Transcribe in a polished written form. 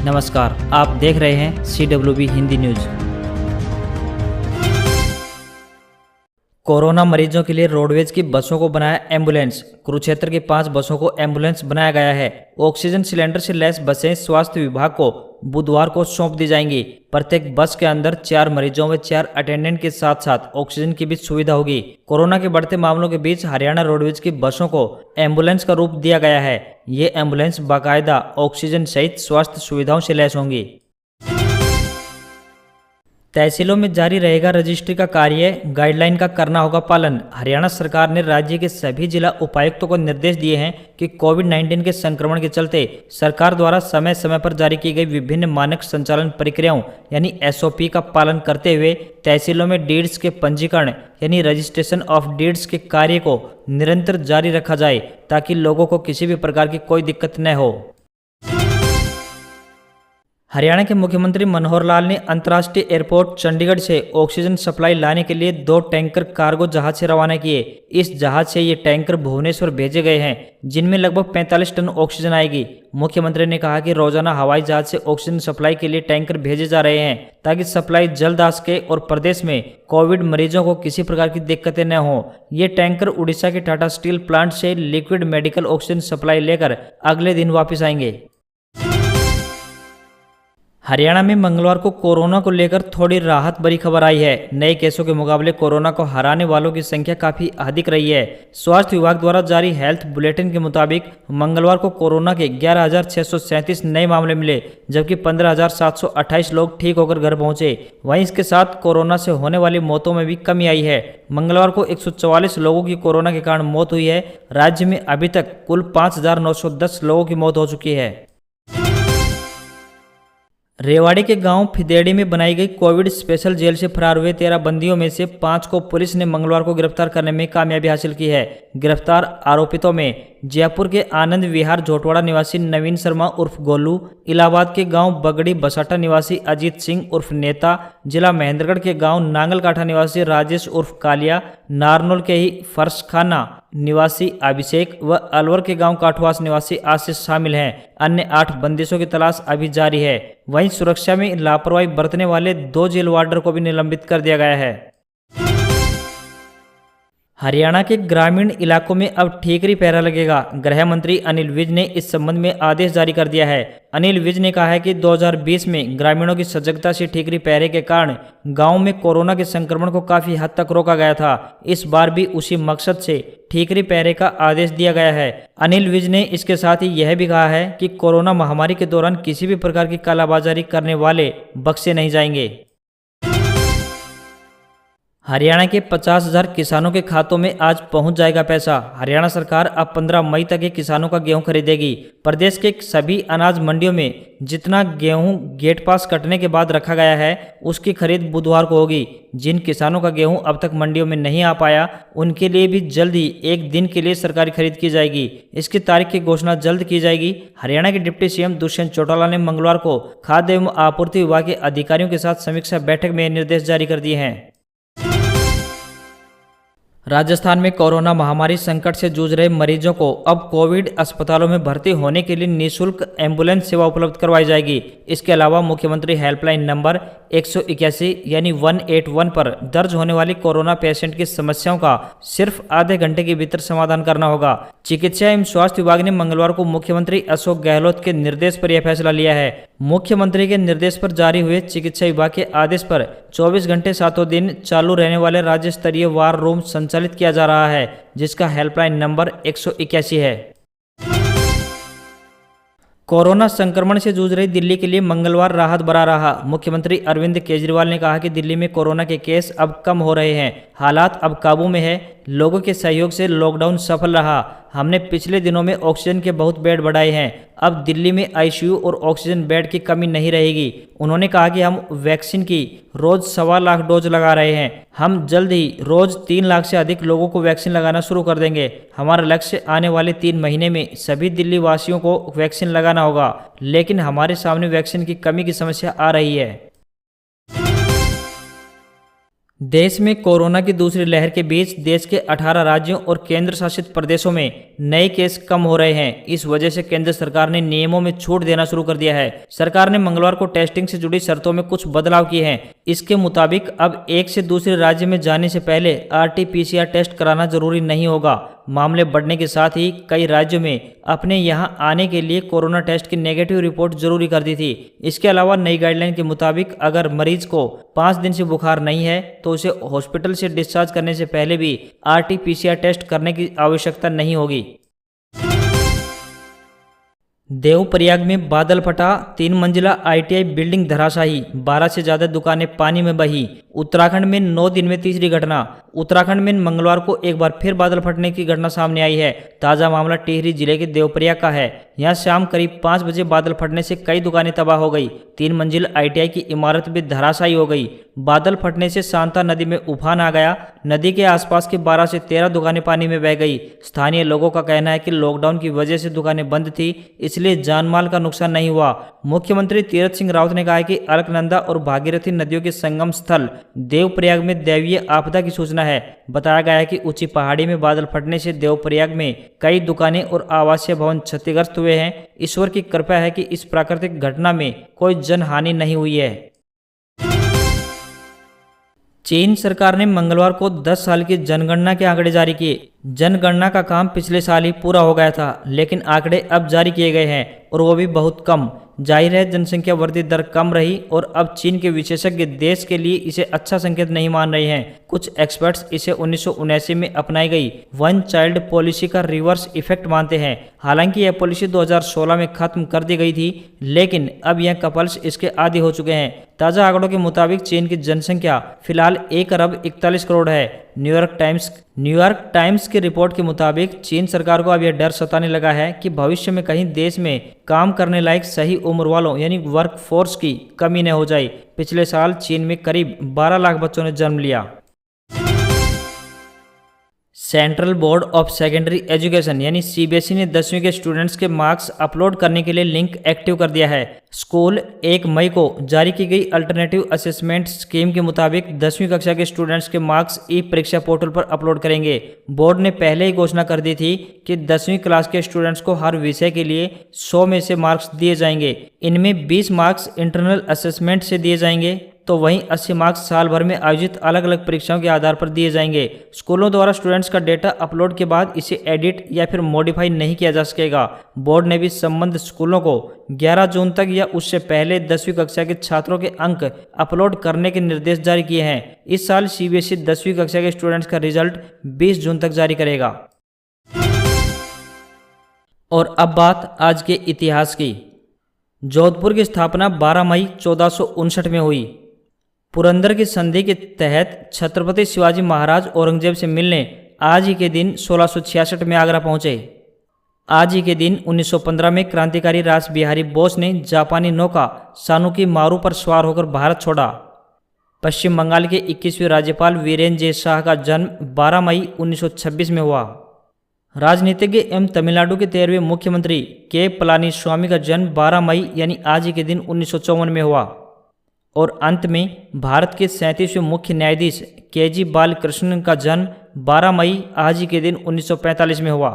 नमस्कार, आप देख रहे हैं CWB हिंदी न्यूज। कोरोना मरीजों के लिए रोडवेज की बसों को बनाया एम्बुलेंस। कुरुक्षेत्र की 5 बसों को एम्बुलेंस बनाया गया है। ऑक्सीजन सिलेंडर से लैस बसें स्वास्थ्य विभाग को बुधवार को सौंप दी जाएंगी। प्रत्येक बस के अंदर 4 मरीजों व 4 अटेंडेंट के साथ साथ ऑक्सीजन की भी सुविधा होगी। कोरोना के बढ़ते मामलों के बीच हरियाणा रोडवेज की बसों को एम्बुलेंस का रूप दिया गया है। ये एम्बुलेंस बाकायदा ऑक्सीजन सहित स्वास्थ्य सुविधाओं से लैस होंगी। तहसीलों में जारी रहेगा रजिस्ट्री का कार्य, गाइडलाइन का करना होगा पालन। हरियाणा सरकार ने राज्य के सभी जिला उपायुक्तों को निर्देश दिए हैं कि कोविड-19 के संक्रमण के चलते सरकार द्वारा समय समय पर जारी की गई विभिन्न मानक संचालन प्रक्रियाओं यानी SOP का पालन करते हुए तहसीलों में डीड्स के पंजीकरण यानी रजिस्ट्रेशन ऑफ डीड्स के कार्य को निरंतर जारी रखा जाए ताकि लोगों को किसी भी प्रकार की कोई दिक्कत न हो। हरियाणा के मुख्यमंत्री मनोहर लाल ने अंतर्राष्ट्रीय एयरपोर्ट चंडीगढ़ से ऑक्सीजन सप्लाई लाने के लिए 2 टैंकर कार्गो जहाज से रवाना किए। इस जहाज से ये टैंकर भुवनेश्वर भेजे गए हैं, जिनमें लगभग 45 टन ऑक्सीजन आएगी। मुख्यमंत्री ने कहा कि रोजाना हवाई जहाज से ऑक्सीजन सप्लाई के लिए टैंकर भेजे जा रहे हैं ताकि सप्लाई जल्द आ सके और प्रदेश में कोविड मरीजों को किसी प्रकार की दिक्कतें न हो। ये टैंकर उड़ीसा के टाटा स्टील प्लांट से लिक्विड मेडिकल ऑक्सीजन सप्लाई लेकर अगले दिन वापस आएंगे। हरियाणा में मंगलवार को कोरोना को लेकर थोड़ी राहत भरी खबर आई है। नए केसों के मुकाबले कोरोना को हराने वालों की संख्या काफी अधिक रही है। स्वास्थ्य विभाग द्वारा जारी हेल्थ बुलेटिन के मुताबिक मंगलवार को कोरोना के 11,637 नए मामले मिले, जबकि 15,728 लोग ठीक होकर घर पहुंचे। वहीं इसके साथ कोरोना से होने वाली मौतों में भी कमी आई है। मंगलवार को 144 लोगों की कोरोना के कारण मौत हुई है। राज्य में अभी तक कुल 5,910 लोगों की मौत हो चुकी है। रेवाड़ी के गांव फिदेड़ी में बनाई गई कोविड स्पेशल जेल से फरार हुए 13 बंदियों में से 5 को पुलिस ने मंगलवार को गिरफ्तार करने में कामयाबी हासिल की है। गिरफ्तार आरोपितों में जयपुर के आनंद विहार झोटवाड़ा निवासी नवीन शर्मा उर्फ गोलू, इलाहाबाद के गांव बगड़ी बसाटा निवासी अजीत सिंह उर्फ नेता, जिला महेंद्रगढ़ के गांव नांगलकाठा निवासी राजेश उर्फ कालिया, नारनौल के ही फर्शखाना निवासी अभिषेक व अलवर के गांव काठवास निवासी आशीष शामिल हैं। अन्य 8 बंदिशों की तलाश अभी जारी है। वहीं सुरक्षा में लापरवाही बरतने वाले 2 जेल वार्डर को भी निलंबित कर दिया गया है। हरियाणा के ग्रामीण इलाकों में अब ठीकरी पहरा लगेगा। गृह मंत्री अनिल विज ने इस संबंध में आदेश जारी कर दिया है। अनिल विज ने कहा है कि 2020 में ग्रामीणों की सजगता से ठीकरी पहरे के कारण गांव में कोरोना के संक्रमण को काफी हद तक रोका गया था। इस बार भी उसी मकसद से ठीकरी पहरे का आदेश दिया गया है। अनिल विज ने इसके साथ ही यह भी कहा है कि कोरोना महामारी के दौरान किसी भी प्रकार की कालाबाजारी करने वाले बख्शे नहीं जाएंगे। हरियाणा के 50,000 किसानों के खातों में आज पहुंच जाएगा पैसा। हरियाणा सरकार अब 15 मई तक किसानों का गेहूं खरीदेगी। प्रदेश के सभी अनाज मंडियों में जितना गेहूं गेट पास कटने के बाद रखा गया है, उसकी खरीद बुधवार को होगी। जिन किसानों का गेहूं अब तक मंडियों में नहीं आ पाया, उनके लिए भी जल्द ही 1 दिन के लिए सरकारी खरीद की जाएगी। इसकी तारीख की घोषणा जल्द की जाएगी। हरियाणा के डिप्टी CM दुष्यंत चौटाला ने मंगलवार को खाद्य एवं आपूर्ति विभाग के अधिकारियों के साथ समीक्षा बैठक में निर्देश जारी कर दिए हैं। राजस्थान में कोरोना महामारी संकट से जूझ रहे मरीजों को अब कोविड अस्पतालों में भर्ती होने के लिए निःशुल्क एम्बुलेंस सेवा उपलब्ध करवाई जाएगी। इसके अलावा मुख्यमंत्री हेल्पलाइन नंबर 181 यानी 181 पर दर्ज होने वाली कोरोना पेशेंट की समस्याओं का सिर्फ आधे घंटे के भीतर समाधान करना होगा। चिकित्सा एवं स्वास्थ्य विभाग ने मंगलवार को मुख्यमंत्री अशोक गहलोत के निर्देश पर यह फैसला लिया है। मुख्यमंत्री के निर्देश पर जारी हुए चिकित्सा विभाग के आदेश पर 24 घंटे 7 दिन चालू रहने वाले राज्य स्तरीय वार रूम संचालित किया जा रहा है, जिसका हेल्पलाइन नंबर 181 है। कोरोना संक्रमण से जूझ रही दिल्ली के लिए मंगलवार राहत भरा रहा। मुख्यमंत्री अरविंद केजरीवाल ने कहा कि दिल्ली में कोरोना के केस अब कम हो रहे हैं, हालात अब काबू में है। लोगों के सहयोग से लॉकडाउन सफल रहा। हमने पिछले दिनों में ऑक्सीजन के बहुत बेड बढ़ाए हैं। अब दिल्ली में ICU और ऑक्सीजन बेड की कमी नहीं रहेगी। उन्होंने कहा कि हम वैक्सीन की रोज 1.25 लाख डोज लगा रहे हैं। हम जल्द ही रोज 3 लाख से अधिक लोगों को वैक्सीन लगाना शुरू कर देंगे। हमारा लक्ष्य आने वाले 3 महीने में सभी दिल्ली वासियों को वैक्सीन लगाना होगा, लेकिन हमारे सामने वैक्सीन की कमी की समस्या आ रही है। देश में कोरोना की दूसरी लहर के बीच देश के 18 राज्यों और केंद्र शासित प्रदेशों में नए केस कम हो रहे हैं। इस वजह से केंद्र सरकार ने नियमों में छूट देना शुरू कर दिया है। सरकार ने मंगलवार को टेस्टिंग से जुड़ी शर्तों में कुछ बदलाव किए हैं। इसके मुताबिक अब एक से दूसरे राज्य में जाने से पहले RT-PCR टेस्ट कराना जरूरी नहीं होगा। मामले बढ़ने के साथ ही कई राज्यों में अपने यहां आने के लिए कोरोना टेस्ट की नेगेटिव रिपोर्ट जरूरी कर दी थी। इसके अलावा नई गाइडलाइन के मुताबिक अगर मरीज को 5 दिन से बुखार नहीं है तो उसे हॉस्पिटल से डिस्चार्ज करने से पहले भी RT-PCR टेस्ट करने की आवश्यकता नहीं होगी। देवप्रयाग में बादल फटा, 3 मंजिला ITI बिल्डिंग धराशायी, 12 से ज्यादा दुकानें पानी में बही। उत्तराखंड में 9 दिन में तीसरी घटना। उत्तराखंड में मंगलवार को एक बार फिर बादल फटने की घटना सामने आई है। ताजा मामला टिहरी जिले के देवप्रयाग का है। यहां शाम करीब 5 बजे बादल फटने से कई दुकानें तबाह हो गई। 3 मंजिल ITI की इमारत भी धराशायी हो गई। बादल फटने से सांता नदी में उफान आ गया। नदी के आसपास की 12 से 13 दुकानें पानी में बह गई। स्थानीय लोगों का कहना है कि लॉकडाउन की वजह से दुकानें बंद थी, इसलिए जानमाल का नुकसान नहीं हुआ। मुख्यमंत्री तीरथ सिंह रावत ने कहा है कि अलकनंदा और भागीरथी नदियों के संगम स्थल देवप्रयाग में दैवीय आपदा की सूचना है। बताया गया है कि ऊंची पहाड़ी में बादल फटने से देवप्रयाग में कई दुकानें और आवासीय भवन क्षतिग्रस्त हुए हैं। ईश्वर की कृपा है कि इस प्राकृतिक घटना में कोई जनहानि नहीं हुई है। चीन सरकार ने मंगलवार को 10 साल की जनगणना के आंकड़े जारी किए। जनगणना का काम पिछले साल ही पूरा हो गया था, लेकिन आंकड़े अब जारी किए गए हैं और वो भी बहुत कम। जाहिर है जनसंख्या वृद्धि दर कम रही और अब चीन के विशेषज्ञ देश के लिए इसे अच्छा संकेत नहीं मान रहे हैं। कुछ एक्सपर्ट्स इसे 1979 में अपनाई गई वन चाइल्ड पॉलिसी का रिवर्स इफेक्ट मानते हैं। हालांकि यह पॉलिसी 2016 में खत्म कर दी गई थी, लेकिन अब यह कपल्स इसके आदी हो चुके हैं। ताज़ा आंकड़ों के मुताबिक चीन की जनसंख्या फिलहाल 1 अरब 41 करोड़ है। न्यूयॉर्क टाइम्स की रिपोर्ट के मुताबिक चीन सरकार को अब यह डर सताने लगा है कि भविष्य में कहीं देश में काम करने लायक सही उम्र वालों यानी वर्क फोर्स की कमी न हो जाए। पिछले साल चीन में करीब 12 लाख बच्चों ने जन्म लिया। Central board of secondary education यानी CBSE ने 10वीं के स्टूडेंट्स के मार्क्स अपलोड करने के लिए लिंक एक्टिव कर दिया है। स्कूल 1 मई को जारी की गई अल्टरनेटिव असेसमेंट स्कीम के मुताबिक 10वीं कक्षा के स्टूडेंट्स के मार्क्स ई-परीक्षा पोर्टल पर अपलोड करेंगे। बोर्ड ने पहले ही घोषणा कर दी थी कि 10वीं क्लास के स्टूडेंट्स को हर विषय के लिए 100 में से मार्क्स दिए जाएंगे। इनमें 20 मार्क्स इंटरनल असेसमेंट से दिए जाएंगे, तो वहीं 80 मार्क्स साल भर में आयोजित अलग अलग परीक्षाओं के आधार पर दिए जाएंगे। स्कूलों द्वारा स्टूडेंट्स का डेटा अपलोड के बाद इसे एडिट या फिर मॉडिफाई नहीं किया जा सकेगा। बोर्ड ने भी संबंधित स्कूलों को 11 जून तक या उससे पहले 10वीं कक्षा के छात्रों के अंक अपलोड करने के निर्देश जारी किए हैं। इस साल CBSE 10वीं कक्षा के स्टूडेंट्स का रिजल्ट 20 जून तक जारी करेगा। और अब बात आज के इतिहास की। जोधपुर की स्थापना 12 मई 1459 में हुई। पुरंदर की संधि के तहत छत्रपति शिवाजी महाराज औरंगजेब से मिलने आज ही के दिन 1666 में आगरा पहुंचे। आज ही के दिन 1915 में क्रांतिकारी रास बिहारी बोस ने जापानी नौका सानुकी मारू पर सवार होकर भारत छोड़ा। पश्चिम बंगाल के 21वें राज्यपाल वीरेन जे शाह का जन्म 12 मई 1926 में हुआ। राजनीतिज्ञ एवं तमिलनाडु के 13वें मुख्यमंत्री के पलानीस्वामी का जन्म 12 मई यानी आज ही के दिन 1954 में हुआ। और अंत में भारत के 37वें मुख्य न्यायाधीश KG बालकृष्णन का जन्म 12 मई आज ही के दिन 1945 में हुआ।